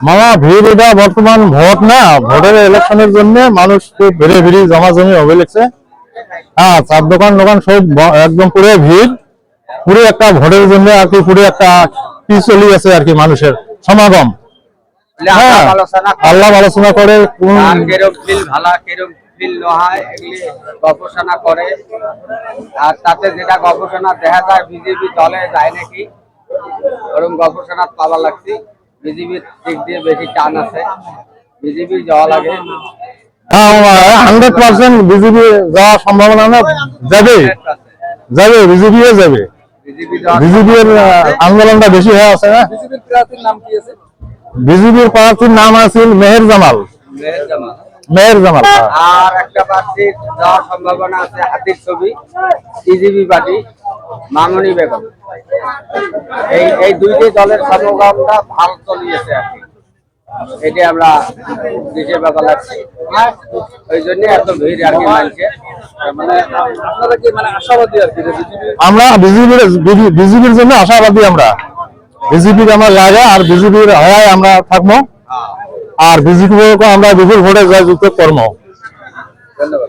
মামা ভিড় এটা বর্তমান ভোট না, ভোটের ইলেকশনের জন্য মানুষ খুব ভিড়ে ভিড়ি জমাজমি হবে লেগছে। হ্যাঁ, চার দোকান দোকান সব একদম পুরো ভিড়, পুরো একটা ভোটের জন্য আর কি, পুরো একটা কি চলি আছে আর কি, মানুষের সমাগম। হ্যাঁ, আল্লাহ আলোচনা করে গবেষণা করে, আর তাতে যেটা গবেষণা দেখা যায় বিজেপি দলে যায় নাকি, ওরকম গবেষণা পাওয়া লাগছে। বিজেপির দিক দিয়ে বেশি টান আছে, বিজেপি যাওয়া লাগে। 100% বিজেপি যাওয়ার সম্ভাবনা না, যাবে যাবে, বিজেপি যাবে। বিজেপির আন্দোলনটা বেশি হয়ে আছে না। বিজেপির প্রার্থীর নাম কি আছে? বিজেপির প্রার্থীর নাম আছে মেহের জামাল। মেহের জামাল। আর একটা প্রার্থীর যাওয়ার সম্ভাবনা আছে, হাতির ছবি, বিজেপি পার্টি, মামনি বেগম। এই দুইটি দলের সমগমটা ভালো চলিয়েছে আর কি, এটি আমরা দেশে ব্যাপার লাগছে, ওই জন্য এত ভিড় আর কি মানছে। মানে আপনারা কি মানে আশাবাদী আর কি? আমরা বিজেপির জন্য আশাবাদী, আমরা বিজেপির আমার লাগে, আর বিজেপির হয় আমরা থাকবো, আর বিজেপি আমরা বিপুল ভোটে জয়যুক্ত কর্ম। ধন্যবাদ।